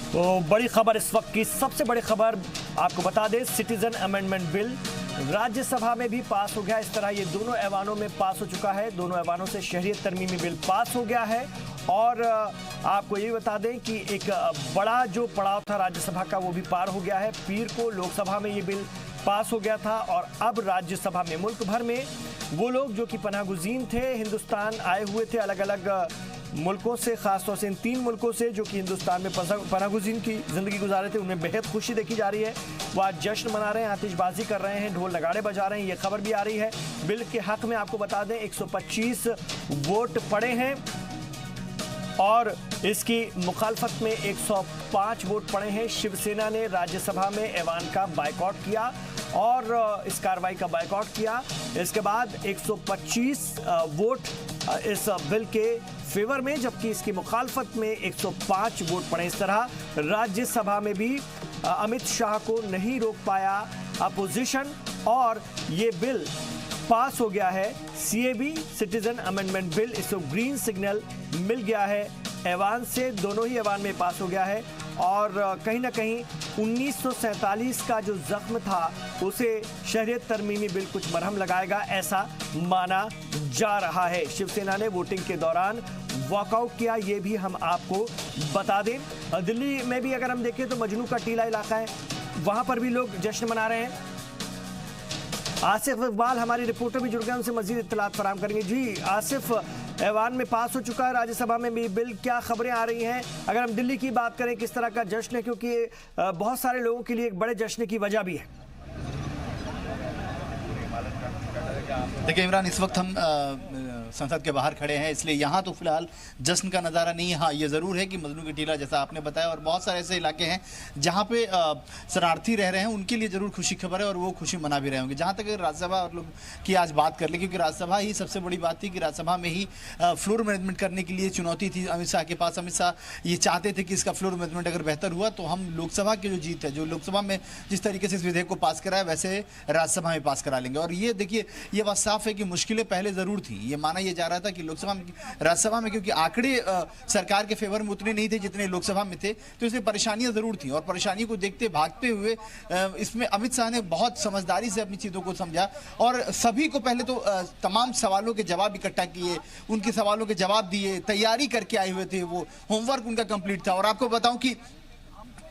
तो बड़ी खबर, इस वक्त की सबसे बड़ी खबर आपको बता दें, सिटीजन अमेंडमेंट बिल राज्यसभा में भी पास हो गया। इस तरह ये दोनों ऐवानों में पास हो चुका है। दोनों ऐवानों से शहरियत तरमीमी बिल पास हो गया है। और आपको ये बता दें कि एक बड़ा जो पड़ाव था राज्यसभा का वो भी पार हो गया है। पीर को लोकसभा में ये बिल पास हो गया था और अब राज्यसभा में मुल्क भर में वो लोग जो कि पनाहगुज़ीन थे, हिंदुस्तान आए हुए थे अलग अलग मुल्कों से, खासतौर से इन 3 मुल्कों से जो कि हिंदुस्तान में पनाहगुज़ीन की ज़िंदगी गुजारे थे, उनमें बेहद खुशी देखी जा रही है। वो आज जश्न मना रहे हैं, आतिशबाजी कर रहे हैं, ढोल नगाड़े बजा रहे हैं। ये खबर भी आ रही है। बिल के हक में आपको बता दें 125 वोट पड़े हैं और इसकी मुखालफत में 105 वोट पड़े हैं। शिवसेना ने राज्यसभा में ऐवान का बायकॉट किया और इस कार्रवाई का बायकॉट किया। इसके बाद 125 वोट इस बिल के फेवर में, जबकि इसकी मुखालफत में 105 वोट पड़े। इस तरह राज्यसभा में भी अमित शाह को नहीं रोक पाया अपोजिशन और ये बिल पास हो गया है। सीएबी सिटीजन अमेंडमेंट बिल, इसको ग्रीन सिग्नल मिल गया है ऐवान से, दोनों ही ऐवान में पास हो गया है। और कहीं ना कहीं 1947 का जो जख्म था उसे शहरियत तरमीमी बिल कुछ मरहम लगाएगा, ऐसा माना जा रहा है। शिवसेना ने वोटिंग के दौरान वॉकआउट किया, ये भी हम आपको बता दें। दिल्ली में भी अगर हम देखें तो मजनू का टीला इलाका है, वहां पर भी लोग जश्न मना रहे हैं। आसिफ इकबाल हमारी रिपोर्टर भी जुड़ गए, उनसे मजीद इत्तलात फराहम करेंगे। जी आसिफ, ऐवान में पास हो चुका है, राज्यसभा में भी बिल, क्या खबरें आ रही हैं? अगर हम दिल्ली की बात करें, किस तरह का जश्न है, क्योंकि बहुत सारे लोगों के लिए एक बड़े जश्न की वजह भी है। देखिए इमरान, इस वक्त हम संसद के बाहर खड़े हैं, इसलिए यहाँ तो फिलहाल जश्न का नज़ारा नहीं है। हाँ, ये ज़रूर है कि मजनू की टीला जैसा आपने बताया और बहुत सारे ऐसे इलाके हैं जहाँ पे शरणार्थी रह रहे हैं, उनके लिए ज़रूर खुशी खबर है और वो खुशी मना भी रहे होंगे। जहाँ तक राज्यसभा और लोग की आज बात कर ले, क्योंकि राज्यसभा ही सबसे बड़ी बात थी कि राज्यसभा में ही फ्लोर मैनेजमेंट करने के लिए चुनौती थी अमित शाह के पास। अमित शाह ये चाहते थे कि इसका फ्लोर मैनेजमेंट अगर बेहतर हुआ तो हम लोकसभा की जो जीत है, जो लोकसभा में जिस तरीके से इस विधेयक को पास कराया वैसे राज्यसभा में पास करा लेंगे। और ये देखिए, ये बात साफ है कि मुश्किलें पहले ज़रूर थी। ये माना यह जा रहा था कि राज्यसभा में क्योंकि आंकड़े सरकार के फेवर में उतने नहीं थे जितने लोकसभा में थे, तो इसमें परेशानियां जरूर थी। और परेशानियों को देखते भागते हुए इसमें अमित शाह ने बहुत समझदारी से अपनी चीजों को समझा और सभी को पहले तो तमाम सवालों के जवाब इकट्ठा किए, उनके सवालों के जवाब दिए, तैयारी करके आए हुए थे, वो होमवर्क उनका कंप्लीट था। और आपको बताऊं कि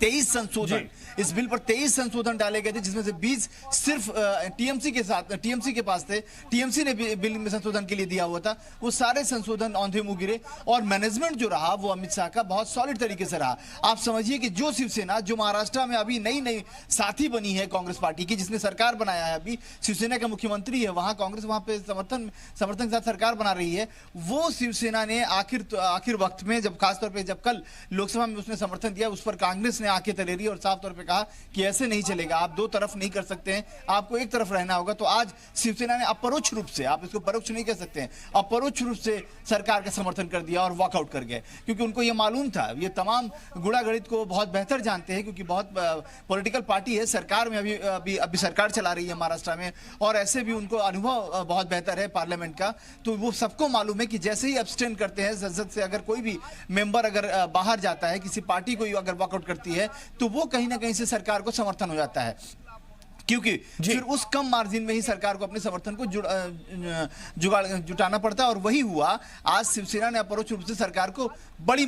23 संशोधन, इस बिल पर 23 संशोधन डाले गए थे, जिसमें से 20 सिर्फ टीएमसी के पास थे। टीएमसी ने बिल में संशोधन के लिए दिया हुआ था। वो सारे संशोधन औंधे मुंह गिरे और मैनेजमेंट जो रहा वो अमित शाह का बहुत सॉलिड तरीके से रहा। आप समझिए कि जो शिवसेना, जो महाराष्ट्र में अभी नई साथी बनी है कांग्रेस पार्टी की, जिसने सरकार बनाया है, अभी शिवसेना का मुख्यमंत्री है, वहां कांग्रेस वहां पे समर्थन के साथ सरकार बना रही है, वो शिवसेना ने आखिर वक्त में, जब खासतौर पर जब कल लोकसभा में उसने समर्थन दिया, उस पर कांग्रेस ने आंखें तलेरी और साफ तौर पे कहा कि ऐसे नहीं चलेगा, आप दो तरफ नहीं कर सकते हैं, आपको एक तरफ रहना होगा। तो आज शिवसेना ने अपरोक्ष रूप से, आप इसको परोक्ष नहीं कह सकते हैं, अपरोक्ष रूप से सरकार का समर्थन कर दिया और वॉकआउट कर गए, क्योंकि उनको यह मालूम था। ये तमाम गुड़ा गणित को बहुत बेहतर जानते हैं, क्योंकि बहुत पॉलिटिकल पार्टी है, सरकार में अभी सरकार चला रही है महाराष्ट्र में, और ऐसे भी उनको अनुभव बहुत बेहतर है पार्लियामेंट का। तो वो सबको मालूम है कि जैसे ही अब्सटेन करते हैं संसद से, अगर कोई भी मेंबर अगर बाहर जाता है, किसी पार्टी को अगर वॉकआउट करती है, तो वो कहीं ना कहीं से सरकार को समर्थन हो जाता है, क्योंकि फिर उस कम मार्जिन में ही सरकार को अपने समर्थन को जुटाना पड़ता है। और वही हुआ। आज शिवसेना ने अपरोक्ष रूप से सरकार को बड़ी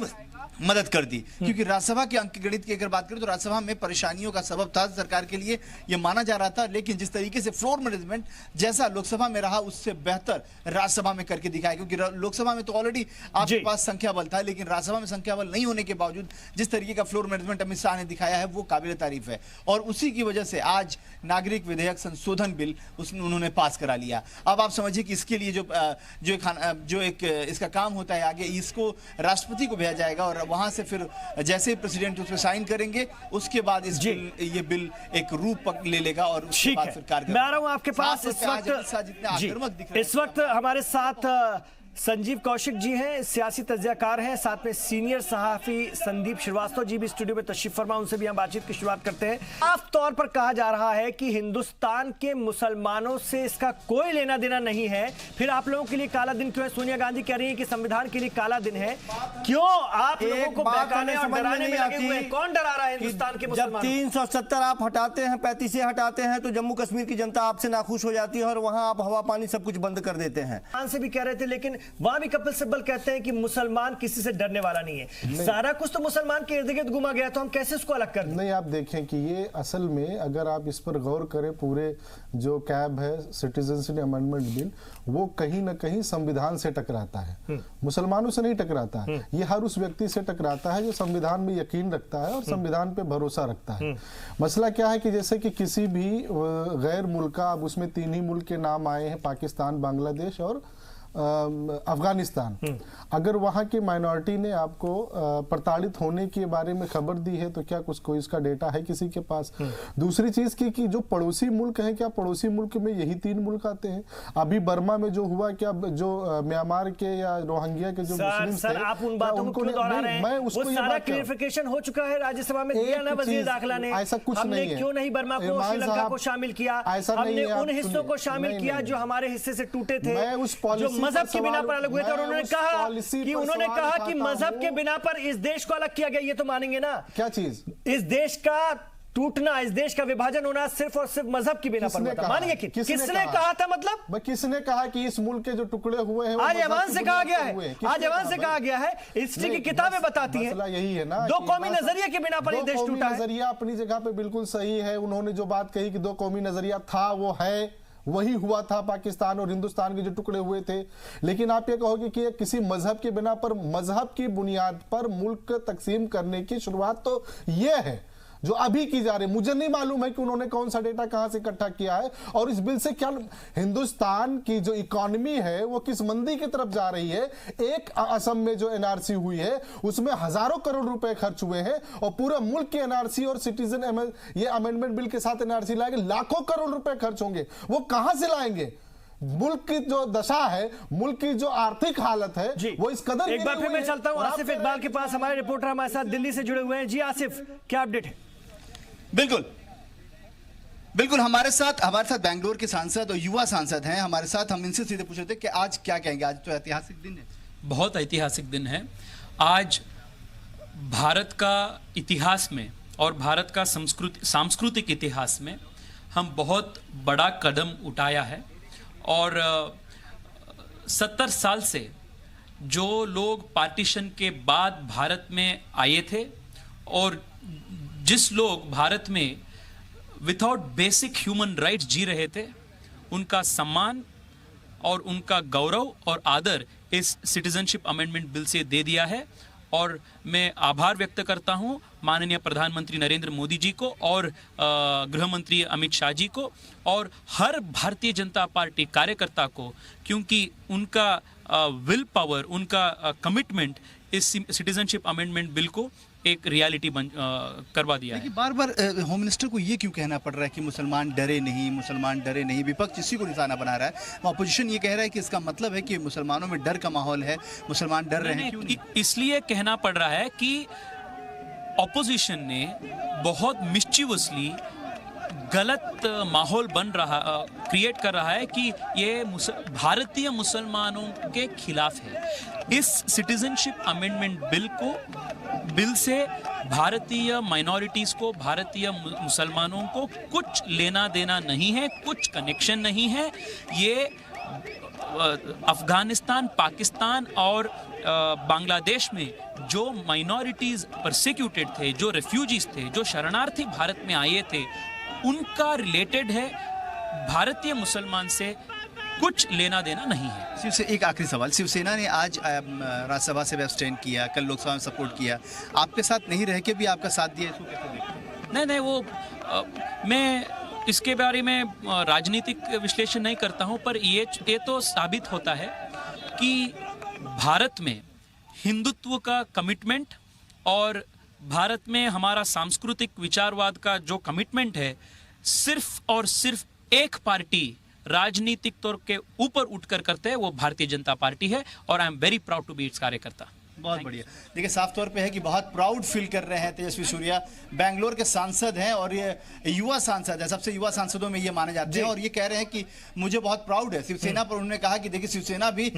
मदद कर दी, क्योंकि राज्यसभा के अंक गणित की अगर बात करें तो राज्यसभा में परेशानियों का सबब था सरकार के लिए, यह माना जा रहा था। लेकिन जिस तरीके से फ्लोर मैनेजमेंट जैसा लोकसभा में रहा, उससे बेहतर राज्यसभा में करके दिखाया, क्योंकि लोकसभा में तो ऑलरेडी आपके पास संख्या बल था, लेकिन राज्यसभा में संख्या बल नहीं होने के बावजूद जिस तरीके का फ्लोर मैनेजमेंट अमित शाह ने दिखाया है, वो काबिल तारीफ है। और उसी की वजह से आज नागरिक विधेयक संशोधन बिल उन्होंने पास करा लिया। अब आप समझिए कि इसके लिए जो एक इसका काम होता है आगे, इसको राष्ट्रपति को भेजा जाएगा और वहां से फिर जैसे ही प्रेसिडेंट उस पर साइन करेंगे, उसके बाद ये बिल एक रूप ले लेगा और उसके बाद सरकार। मैं आ रहा हूं आपके पास। इस वक्त हमारे साथ संजीव कौशिक जी हैं, सियासी तज्ज़ियाकार हैं, साथ में सीनियर सहाफ़ी संदीप श्रीवास्तव जी भी स्टूडियो में तशरीफ फरमा, उनसे भी हम बातचीत की शुरुआत करते हैं। साफ तौर पर कहा जा रहा है कि हिंदुस्तान के मुसलमानों से इसका कोई लेना देना नहीं है। फिर आप लोगों के लिए काला दिन क्यों है? सोनिया गांधी कह रही है कि संविधान के लिए काला दिन है। क्यों आप लोगों को बहकाने और डराने में लगे हुए हैं? कौन डरा रहा है हिंदुस्तान के मुसलमानों? 370 आप हटाते हैं, 35 हटाते हैं तो जम्मू कश्मीर की जनता आपसे नाखुश हो जाती है और वहां आप हवा पानी सब कुछ बंद कर देते हैं। से भी कह रहे थे, लेकिन वहां भी कपिल सिब्बल कहते हैं कि मुसलमान किसी से डरने वाला नहीं है। सारा कुछ तो मुसलमान के इर्द गिर्द घुमा गया, तो हम कैसे इसको अलग कर दें? नहीं, आप देखें कि ये असल में अगर आप इस पर गौर करें, पूरे जो कैब है सिटीजनशिप अमेंडमेंट बिल, वो कहीं ना कहीं संविधान से टकराता है, मुसलमानों से नहीं टकराता है। ये हर उस व्यक्ति से टकराता है जो संविधान में यकीन रखता है और संविधान पे भरोसा रखता है। मसला क्या है कि जैसे कि किसी भी गैर मुल्क का, अब उसमें 3 ही मुल्क के नाम आए हैं, पाकिस्तान, बांग्लादेश और अफगानिस्तान। अगर वहां की माइनॉरिटी ने आपको प्रताड़ित होने के बारे में खबर दी है तो क्या कुछ कोई इसका डेटा है किसी के पास? दूसरी चीज की कि जो पड़ोसी मुल्क हैं, क्या पड़ोसी मुल्क में यही 3 मुल्क आते हैं? अभी बर्मा में जो हुआ, क्या जो म्यांमार के या रोहिंग्या के जो मुस्लिम थे, आप उन बातों को क्यों दोहरा रहे हैं? मैं उसको वो सारा क्लियरिफिकेशन हो चुका है, राज्यसभा में दिया ना वजीर दाखिला ने। ऐसा कुछ नहीं है। क्यों नहीं बर्मा को, श्रीलंका को शामिल किया? हमने उन हिस्सों को शामिल किया जो हमारे हिस्से से टूटे थे, जो मजहब के बिना पर अलग हुए थे। और उन्होंने कहा कि मजहब के बिना पर इस देश को अलग किया गया। ये तो मानेंगे ना? क्या चीज? इस देश का टूटना, इस देश का विभाजन होना सिर्फ और सिर्फ मजहब की बिना पर हुआ था। मानेंगे कि किसने कहा था? मतलब किसने कहा कि इस मुल्क के जो टुकड़े हुए हैं आज ऐवान से कहा गया है, आज ऐवान से कहा गया है। हिस्ट्री की किताबें बताती हैं यही है ना, 2 कौमी नजरिए के बिना पर ये देश टूटा है। नजरिया अपनी जगह पे बिल्कुल सही है। उन्होंने जो बात कही कि 2 कौमी नजरिया था, वो है, वही हुआ था पाकिस्तान और हिंदुस्तान के जो टुकड़े हुए थे। लेकिन आप ये कहोगे कि किसी मजहब के बिना पर, मजहब की बुनियाद पर मुल्क तकसीम करने की शुरुआत तो ये है जो अभी की जा रही है। मुझे नहीं मालूम है कि उन्होंने कौन सा डेटा कहां से इकट्ठा किया है और इस बिल से क्या हिंदुस्तान की जो इकोनॉमी है वो किस मंदी की तरफ जा रही है। एक असम में जो एनआरसी हुई है उसमें हजारों करोड़ रुपए खर्च हुए हैं और पूरे मुल्क की एनआरसी और सिटीजन ये अमेंडमेंट बिल के साथ एनआरसी लाएंगे, लाखों करोड़ रुपए खर्च होंगे। वो कहां से लाएंगे? मुल्क की जो दशा है, मुल्क की जो आर्थिक हालत है, वो इस कदर। एक बार फिर मैं चलता हूं आसिफ इकबाल के पास, हमारे रिपोर्टर हमारे साथ दिल्ली से जुड़े हुए हैं। जी आसिफ, क्या अपडेट है? बिल्कुल हमारे साथ बेंगलोर के सांसद और युवा सांसद हैं हमारे साथ। हम इनसे सीधे पूछ रहे थे कि आज क्या कहेंगे? आज तो ऐतिहासिक दिन है, बहुत ऐतिहासिक दिन है। आज भारत का इतिहास में और भारत का सांस्कृतिक इतिहास में हम बहुत बड़ा कदम उठाया है। और 70 साल से जो लोग पार्टीशन के बाद भारत में आए थे और जिस लोग भारत में विदाउट बेसिक ह्यूमन राइट्स जी रहे थे, उनका सम्मान और उनका गौरव और आदर इस सिटीजनशिप अमेंडमेंट बिल से दे दिया है। और मैं आभार व्यक्त करता हूं माननीय प्रधानमंत्री नरेंद्र मोदी जी को और गृह मंत्री अमित शाह जी को और हर भारतीय जनता पार्टी कार्यकर्ता को, क्योंकि उनका विल पावर, उनका कमिटमेंट इस सिटीजनशिप अमेंडमेंट बिल को एक रियलिटी करवा दिया है। बार बार होम मिनिस्टर को ये क्यों कहना पड़ रहा है कि मुसलमान डरे नहीं, मुसलमान डरे नहीं? विपक्ष इसी को निशाना बना रहा है। अपोजिशन ये कह रहा है कि इसका मतलब है कि मुसलमानों में डर का माहौल है, मुसलमान डर रहे हैं। क्यों नहीं? इसलिए कहना पड़ रहा है कि ऑपोजिशन ने बहुत मिस्चीवसली गलत माहौल क्रिएट कर रहा है कि ये भारतीय मुसलमानों के खिलाफ है। इस सिटीजनशिप अमेंडमेंट बिल से भारतीय माइनॉरिटीज को, भारतीय मुसलमानों को कुछ लेना देना नहीं है, कुछ कनेक्शन नहीं है। ये अफगानिस्तान, पाकिस्तान और बांग्लादेश में जो माइनॉरिटीज परसिक्यूटेड थे, जो रेफ्यूजीज थे, जो शरणार्थी भारत में आए थे, उनका रिलेटेड है। भारतीय मुसलमान से कुछ लेना देना नहीं है। एक आखिरी सवाल, शिवसेना ने आज राज्यसभा से एब्सटेन किया, कल लोकसभा में सपोर्ट किया, आपके साथ नहीं रह के भी आपका साथ दिया, इसको कैसे देखते? नहीं, वो मैं इसके बारे में राजनीतिक विश्लेषण नहीं करता हूं, पर ये तो साबित होता है कि भारत में हिंदुत्व का कमिटमेंट और भारत में हमारा सांस्कृतिक विचारवाद का जो कमिटमेंट है, सिर्फ और सिर्फ एक पार्टी राजनीतिक तौर के ऊपर उठकर करते हैं वो भारतीय जनता पार्टी है, और I am very proud to be its कार्यकर्ता। बहुत बढ़िया। देखिए साफ तौर पे है कि बहुत प्राउड फील कर रहे हैं तेजस्वी सूर्या। बेंगलोर के सांसद हैं और ये युवा सांसद है, सबसे युवा सांसदों में ये माने जाते हैं, और ये कह रहे हैं कि मुझे बहुत प्राउड है शिवसेना पर। उन्होंने कहा कि देखिए शिवसेना भी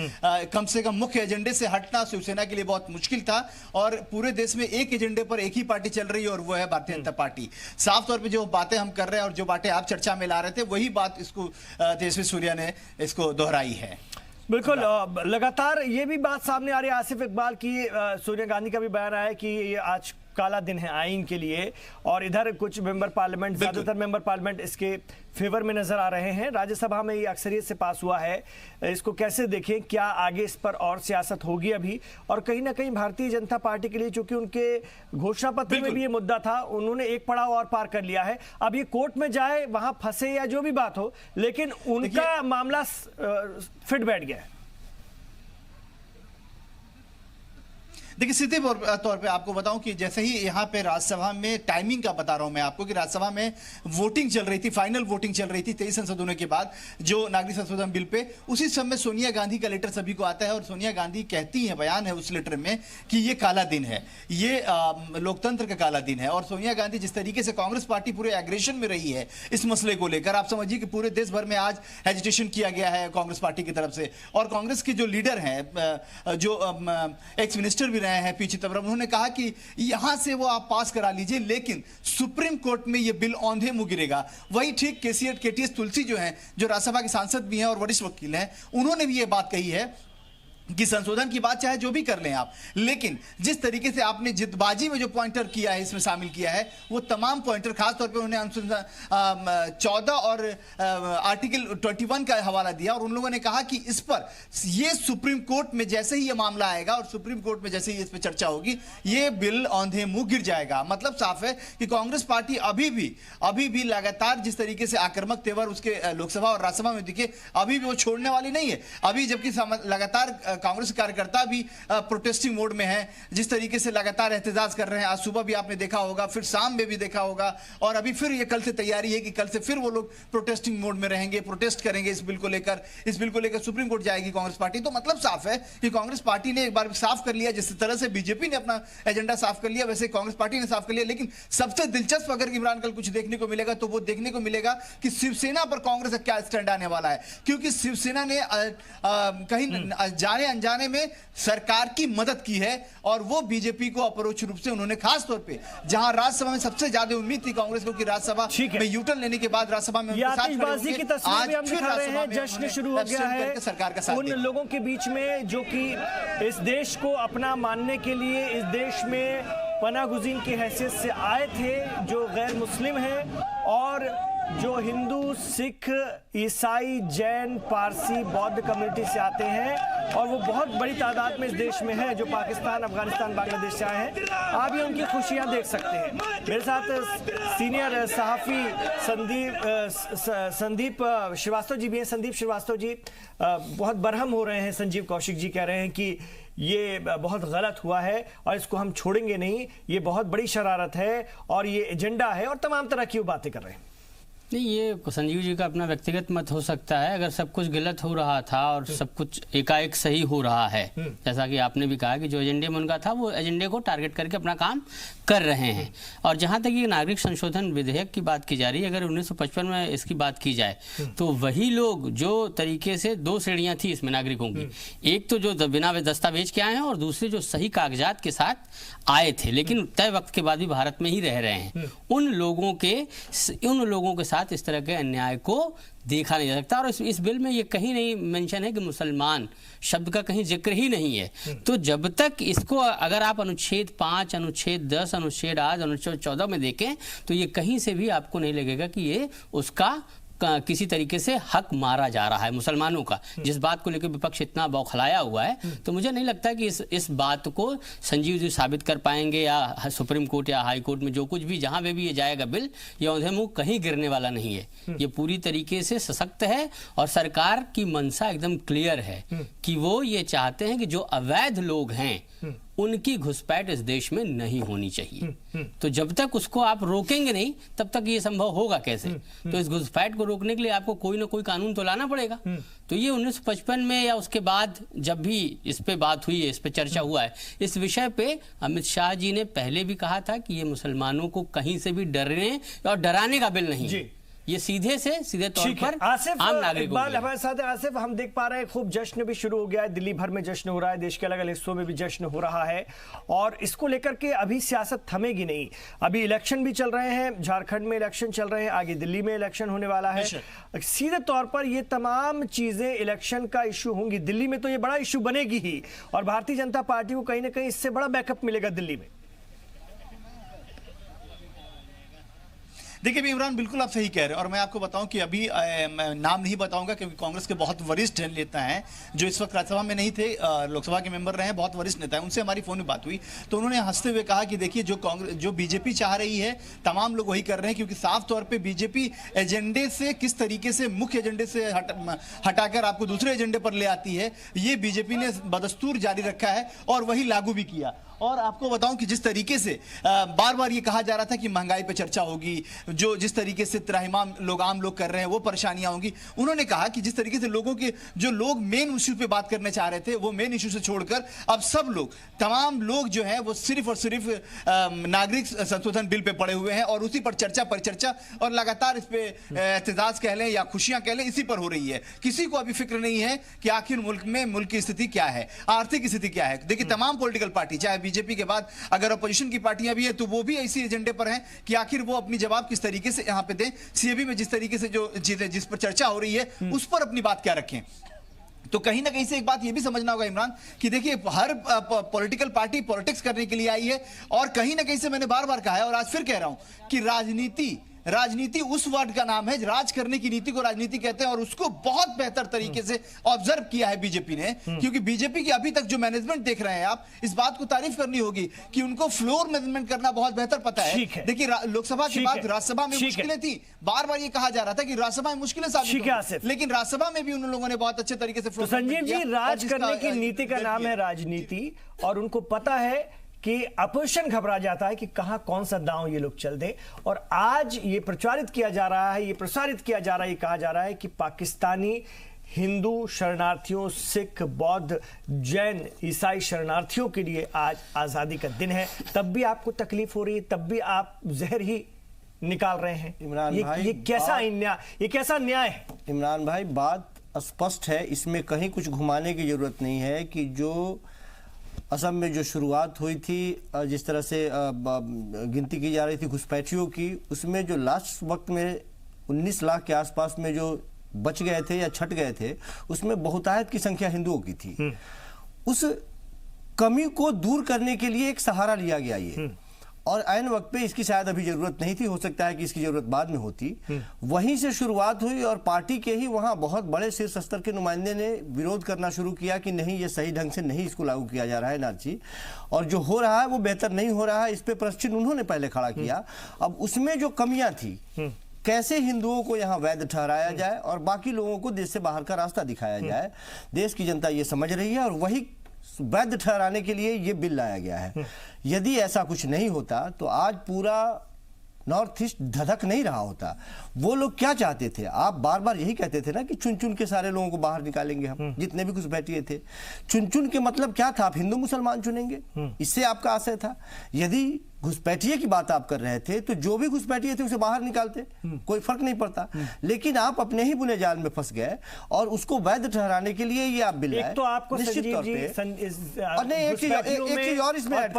कम से कम मुख्य एजेंडे से हटना शिवसेना के लिए बहुत मुश्किल था, और पूरे देश में एक एजेंडे पर एक ही पार्टी चल रही है और वो है भारतीय जनता पार्टी। साफ तौर पर जो बातें हम कर रहे हैं और जो बातें आप चर्चा में ला रहे थे, वही बात इसको तेजस्वी सूर्या ने इसको दोहराई है। बिल्कुल, लगातार ये भी बात सामने आ रही है आसिफ इकबाल की, सोनिया गांधी का भी बयान आया कि ये आज काला दिन है आईन के लिए, और इधर कुछ मेंबर पार्लियामेंट, ज्यादातर मेंबर पार्लियामेंट इसके फेवर में नजर आ रहे हैं। राज्यसभा में ये अक्सरियत से पास हुआ है, इसको कैसे देखें, क्या आगे इस पर और सियासत होगी अभी? और कहीं ना कहीं भारतीय जनता पार्टी के लिए, चूंकि उनके घोषणा पत्र में भी ये मुद्दा था, उन्होंने एक पड़ाव और पार कर लिया है। अब ये कोर्ट में जाए, वहां फंसे या जो भी बात हो, लेकिन उनका मामला फिट बैठ गया है। देखिए सीधे तौर पे आपको बताऊं कि जैसे ही यहाँ पे राज्यसभा में, टाइमिंग का बता रहा हूं मैं आपको, कि राज्यसभा में वोटिंग चल रही थी, फाइनल वोटिंग चल रही थी 23 संशोधनों के बाद जो नागरिक संशोधन बिल पे, उसी समय सोनिया गांधी का लेटर सभी को आता है, और सोनिया गांधी कहती है, बयान है उस लेटर में कि ये काला दिन है, ये लोकतंत्र का काला दिन है। और सोनिया गांधी जिस तरीके से कांग्रेस पार्टी पूरे एग्रेशन में रही है इस मसले को लेकर, आप समझिए कि पूरे देश भर में आज एजिटेशन किया गया है कांग्रेस पार्टी की तरफ से। और कांग्रेस के जो लीडर हैं, जो एक्स मिनिस्टर भी रहे हैं पी चिदम्बरम, उन्होंने कहा कि यहां से वो आप पास करा लीजिए, लेकिन सुप्रीम कोर्ट में ये बिल औंधे मुंह गिरेगा। वही ठीक केटीएस तुलसी जो हैं, जो राज्यसभा के सांसद भी हैं और वरिष्ठ वकील हैं, उन्होंने भी ये बात कही है कि संशोधन की बात चाहे जो भी कर लें आप, लेकिन जिस तरीके से आपने जिद्दबाजी में जो पॉइंटर किया है, इसमें शामिल किया है, वो तमाम पॉइंटर, खासतौर पे उन्होंने अनुच्छेद 14 और आर्टिकल 21 का हवाला दिया, और उन लोगों ने कहा कि इस पर ये सुप्रीम कोर्ट में जैसे ही ये मामला आएगा और सुप्रीम कोर्ट में जैसे ही इस पर चर्चा होगी, ये बिल औंधे मुंह गिर जाएगा। मतलब साफ है कि कांग्रेस पार्टी अभी भी लगातार जिस तरीके से आक्रामक तेवर उसके लोकसभा और राज्यसभा में दिखे, अभी भी वो छोड़ने वाली नहीं है। अभी जबकि लगातार कांग्रेस कार्यकर्ता भी प्रोटेस्टिंग मोड में है, जिस तरीके से लगातार एहतजाज कर रहे हैं। आज सुबह भी आपने देखा होगा, फिर शाम में भी देखा होगा, और अभी फिर ये कल से तैयारी है कि कल से फिर वो लोग प्रोटेस्टिंग मोड में रहेंगे, प्रोटेस्ट करेंगे इस बिल को लेकर। इस बिल को लेकर सुप्रीम कोर्ट जाएगी कांग्रेस पार्टी। तो मतलब साफ है कि कांग्रेस पार्टी ने एक बार साफ कर लिया, जिस तरह से बीजेपी ने अपना एजेंडा साफ कर लिया, वैसे कांग्रेस पार्टी ने साफ कर लिया। लेकिन सबसे दिलचस्प अगर इमरान कल कुछ देखने को मिलेगा, तो वो देखने को मिलेगा कि शिवसेना पर कांग्रेस का क्या स्टैंड आने वाला है, क्योंकि शिवसेना ने कहीं जाने अनजाने में सरकार की मदद की है, और वो बीजेपी को अपरोक्ष रूप से उन्होंने, खास तौर पे जहां राज्यसभा में सबसे ज्यादा उम्मीद थी कांग्रेस को कि राज्यसभा में यूटर्न लेने के बाद राज्यसभा में आतिशबाजी की तस्वीर भी हम दिखा रहे हैं। जश्न शुरू हो गया है सरकार का साथ उन लोगों के बीच में जो कि इस देश को अपना मानने के लिए इस देश में पनागुज़ीन की हैसियत से आए थे, जो गैर मुस्लिम हैं और जो हिंदू, सिख, ईसाई, जैन, पारसी, बौद्ध कम्युनिटी से आते हैं, और वो बहुत बड़ी तादाद में इस देश में हैं, जो पाकिस्तान, अफगानिस्तान, बांग्लादेश से आए हैं। आप ये उनकी खुशियां देख सकते हैं। मेरे साथ सीनियर सहाफ़ी संदीप श्रीवास्तव जी भी हैं। संदीप श्रीवास्तव जी, बहुत बरहम हो रहे हैं। संजीव कौशिक जी कह रहे हैं कि ये बहुत गलत हुआ है और इसको हम छोड़ेंगे नहीं, ये बहुत बड़ी शरारत है और ये एजेंडा है, और तमाम तरह की वो बातें कर रहे हैं। नहीं, ये संजीव जी का अपना व्यक्तिगत मत हो सकता है। अगर सब कुछ गलत हो रहा था और सब कुछ एकाएक सही हो रहा है, जैसा कि आपने भी कहा कि जो एजेंडे में उनका था, वो एजेंडे को टारगेट करके अपना काम कर रहे हैं। और जहां तक ये नागरिक संशोधन विधेयक की बात की जा रही है, अगर 1955 में इसकी बात की जाए, तो वही लोग जो तरीके से, दो श्रेणियां थी इसमें नागरिकों की, एक तो जो बिना दस्तावेज के आए हैं, और दूसरे जो सही कागजात के साथ आए थे लेकिन तय वक्त के बाद भी भारत में ही रह रहे हैं। उन लोगों के साथ इस तरह के अन्याय को देखा नहीं जा सकता। और इस बिल में ये कहीं नहीं मेंशन है कि मुसलमान शब्द का कहीं जिक्र ही नहीं है। तो जब तक इसको अगर आप अनुच्छेद 5, अनुच्छेद 10, अनुच्छेद 8, अनुच्छेद 14 में देखें, तो ये कहीं से भी आपको नहीं लगेगा कि ये उसका किसी तरीके से हक मारा जा रहा है मुसलमानों का। जिस बात को लेकर विपक्ष इतना बौखलाया हुआ है, तो मुझे नहीं लगता कि इस बात को संजीव जी साबित कर पाएंगे, या सुप्रीम कोर्ट या हाई कोर्ट में जो कुछ भी, जहां पे भी ये जाएगा बिल, ये औंधे मुंह कहीं गिरने वाला नहीं है। ये पूरी तरीके से सशक्त है, और सरकार की मंशा एकदम क्लियर है कि वो ये चाहते हैं कि जो अवैध लोग हैं उनकी घुसपैठ इस देश में नहीं होनी चाहिए। तो जब तक उसको आप रोकेंगे नहीं तब तक ये संभव होगा कैसे? तो इस घुसपैठ को रोकने के लिए आपको कोई ना कोई कानून तो लाना पड़ेगा। तो ये 1955 में या उसके बाद जब भी इस पे बात हुई है, इस पे चर्चा हुआ है, इस विषय पे अमित शाह जी ने पहले भी कहा था कि ये मुसलमानों को कहीं से भी डरने और डराने का बिल नहीं है। ये सीधे तौर पर आम नागरिकों के लिए। हमारे साथ आसिफ, हम देख पा रहे हैं खूब जश्न भी शुरू हो गया है, दिल्ली भर में जश्न हो रहा है, देश के अलग अलग हिस्सों में भी जश्न हो रहा है, और इसको लेकर के अभी सियासत थमेगी नहीं। अभी इलेक्शन भी चल रहे हैं, झारखंड में इलेक्शन चल रहे हैं, आगे दिल्ली में इलेक्शन होने वाला है। सीधे तौर पर ये तमाम चीजें इलेक्शन का इश्यू होंगी। दिल्ली में तो ये बड़ा इश्यू बनेगी ही, और भारतीय जनता पार्टी को कहीं ना कहीं इससे बड़ा बैकअप मिलेगा दिल्ली में। देखिए इमरान, बिल्कुल आप सही कह रहे हैं, और मैं आपको बताऊं कि अभी मैं नाम नहीं बताऊंगा क्योंकि कांग्रेस के बहुत वरिष्ठ नेता हैं जो इस वक्त राज्यसभा में नहीं थे, लोकसभा के मेंबर रहे हैं, बहुत वरिष्ठ नेता हैं, उनसे हमारी फोन में बात हुई तो उन्होंने हंसते हुए कहा कि देखिए जो बीजेपी चाह रही है तमाम लोग वही कर रहे हैं, क्योंकि साफ तौर पर बीजेपी एजेंडे से किस तरीके से मुख्य एजेंडे से हटाकर आपको दूसरे एजेंडे पर ले आती है, ये बीजेपी ने बदस्तूर जारी रखा है और वही लागू भी किया। और आपको बताऊं कि जिस तरीके से बार बार ये कहा जा रहा था कि महंगाई पे चर्चा होगी, जो जिस तरीके से त्राहिमाम लोग आम लोग कर रहे हैं वो परेशानियां होंगी, उन्होंने कहा कि जिस तरीके से लोगों के जो लोग मेन इश्यू पे बात करने चाह रहे थे वो मेन इश्यू से छोड़कर अब सब लोग तमाम लोग जो है वो सिर्फ और सिर्फ नागरिक संशोधन बिल पे पड़े हुए हैं और उसी पर चर्चा परिचर्चा और लगातार इस पे एहतजाज कह लें या खुशियां कह लें इसी पर हो रही है। किसी को अभी फिक्र नहीं है कि आखिर मुल्क की स्थिति क्या है, आर्थिक स्थिति क्या है। देखिए तमाम पॉलिटिकल पार्टी चाहे बीजेपी के बाद अगर अपोजिशन की पार्टियां भी है तो वो भी इसी एजेंडे पर हैं कि आखिर वो अपनी जवाब किस तरीके से यहां पे दें, सीएबी में जिस तरीके से जो जिस पर चर्चा हो रही है उस पर अपनी बात क्या रखें। तो कहीं ना कहीं से एक बात ये भी समझना होगा इमरान कि देखिए हर पॉलिटिकल पार्टी पॉलिटिक्स करने के लिए आई है, और कहीं ना कहीं से मैंने बार बार कहा है और आज फिर कह रहा हूं कि राजनीति उस वर्ड का नाम है, राज करने की नीति को राजनीति कहते हैं, और उसको बहुत बेहतर तरीके से ऑब्जर्व किया है बीजेपी ने। क्योंकि बीजेपी की अभी तक जो मैनेजमेंट देख रहे हैं आप, इस बात को तारीफ करनी होगी कि उनको फ्लोर मैनेजमेंट करना बहुत बेहतर पता है। देखिए लोकसभा के बाद राज्यसभा में मुश्किलें थी, बार बार ये कहा जा रहा था कि राज्यसभा में मुश्किलें साबित होंगी, लेकिन राज्यसभा में भी उन लोगों ने बहुत अच्छे तरीके से फ्लोर। संजीव जी, राज करने की नीति का नाम है राजनीति, और उनको पता है कि अपोजिशन घबरा जाता है कि कहां कौन सा दांव ये लोग चल दे। और आज ये प्रसारित किया जा रहा है, ये कहा जा रहा है कि पाकिस्तानी हिंदू शरणार्थियों, सिख, बौद्ध, जैन, ईसाई शरणार्थियों के लिए आज आजादी का दिन है। तब भी आपको तकलीफ हो रही है, तब भी आप जहर ही निकाल रहे हैं। इमरान भाई, ये कैसा न्याय है? इमरान भाई, बात स्पष्ट है, इसमें कहीं कुछ घुमाने की जरूरत नहीं है कि जो असम में जो शुरुआत हुई थी, जिस तरह से गिनती की जा रही थी घुसपैठियों की, उसमें जो लास्ट वक्त में 19 लाख के आसपास में जो बच गए थे या छट गए थे, उसमें बहुतायत की संख्या हिंदुओं की थी। उस कमी को दूर करने के लिए एक सहारा लिया गया ये, और ऐन वक्त पे इसकी शायद अभी जरूरत नहीं थी, हो सकता है कि इसकी जरूरत बाद में होती। वहीं से शुरुआत हुई और पार्टी के ही वहां बहुत बड़े शीर्ष स्तर के नुमाइंदे ने विरोध करना शुरू किया कि नहीं, ये सही ढंग से नहीं इसको लागू किया जा रहा है नारची, और जो हो रहा है वो बेहतर नहीं हो रहा है। इस पे प्रश्न उन्होंने पहले खड़ा किया। अब उसमें जो कमियां थी, कैसे हिंदुओं को यहाँ वैध ठहराया जाए और बाकी लोगों को देश से बाहर का रास्ता दिखाया जाए, देश की जनता ये समझ रही है और वही वैध ठहराने के लिए ये बिल लाया गया है। यदि ऐसा कुछ नहीं होता तो आज पूरा नॉर्थ ईस्ट धधक नहीं रहा होता। वो लोग क्या चाहते थे, आप बार बार यही कहते थे ना कि चुन चुन के सारे लोगों को बाहर निकालेंगे हम, जितने भी घुसपैठिए थे। चुन चुन के मतलब क्या था, आप हिंदू मुसलमान चुनेंगे, इससे आपका आशय था। यदि घुसपैठिए की बात आप कर रहे थे तो जो भी घुसपैठिए थे उसे बाहर निकालते, कोई फर्क नहीं पड़ता। लेकीन आप अपने ही बुने जाल में फंस गए और उसको वैध ठहराने के लिए ये आप बिल लाए। एक तो आपको निश्चित तौर पे एक चीज और इसमें ऐड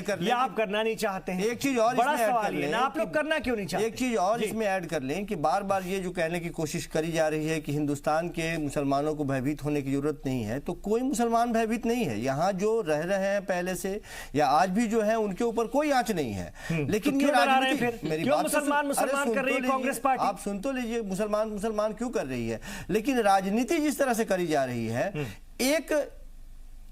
कर लें, आप करना नहीं चाहते हैं। एक चीज और बड़ा सवाल है ना, आप लोग करना क्यों नहीं चाहते? एक चीज और इसमें ऐड कर लें कि बार बार ये जो कहने की कोशिश करी जा रही है कि हिंदुस्तान के मुसलमानों को भयभीत होने की जरूरत नहीं है, तो कोई मुसलमान भयभीत नहीं है। यहाँ जो रह रहे हैं पहले से या आज भी जो है, उनके ऊपर कोई आंच नहीं है। लेकिन तो ये राजनीति, मेरी क्यों बात मुसलमान कर रही है कांग्रेस पार्टी? आप सुन तो लीजिए, मुसलमान क्यों कर रही है, लेकिन राजनीति जिस तरह से करी जा रही है, एक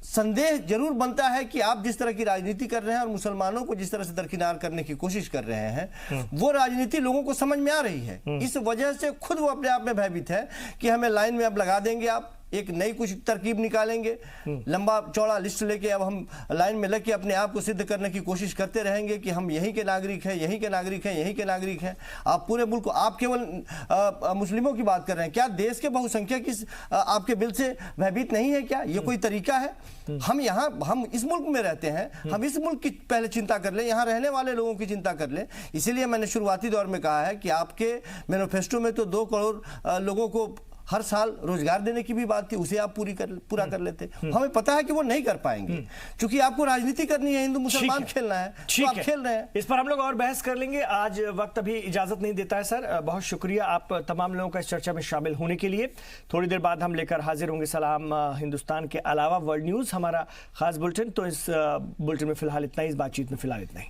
संदेह जरूर बनता है कि आप जिस तरह की राजनीति कर रहे हैं और मुसलमानों को जिस तरह से दरकिनार करने की कोशिश कर रहे हैं, वो राजनीति लोगों को समझ में आ रही है। इस वजह से खुद वो अपने आप में भयभीत है कि हमें लाइन में अब लगा देंगे आप, एक नई कुछ तरकीब निकालेंगे, लंबा चौड़ा लिस्ट लेके अब हम लाइन में लग के अपने आप को सिद्ध करने की कोशिश करते रहेंगे कि हम यहीं के नागरिक हैं, यहीं के नागरिक हैं, यहीं के नागरिक हैं। आप पूरे मुल्क को, आप केवल मुस्लिमों की बात कर रहे हैं, क्या देश के बहुसंख्यक इस आपके बिल से भयभीत नहीं है? क्या ये कोई तरीका है? हम इस मुल्क में रहते हैं, हम इस मुल्क की पहले चिंता कर लें, यहाँ रहने वाले लोगों की चिंता कर लें। इसीलिए मैंने शुरुआती दौर में कहा है कि आपके मैनिफेस्टो में तो 2 करोड़ लोगों को हर साल रोजगार देने की भी बात थी, उसे आप पूरा कर लेते। हमें पता है कि वो नहीं कर पाएंगे, क्योंकि आपको राजनीति करनी है, हिंदू मुसलमान खेलना है, तो आप खेल रहे हैं। इस पर हम लोग और बहस कर लेंगे, आज वक्त अभी इजाजत नहीं देता है सर। बहुत शुक्रिया आप तमाम लोगों का इस चर्चा में शामिल होने के लिए। थोड़ी देर बाद हम लेकर हाजिर होंगे सलाम हिंदुस्तान के अलावा वर्ल्ड न्यूज, हमारा खास बुलेटिन। तो इस बुलेटिन में फिलहाल इतना ही, इस बातचीत में फिलहाल इतना ही।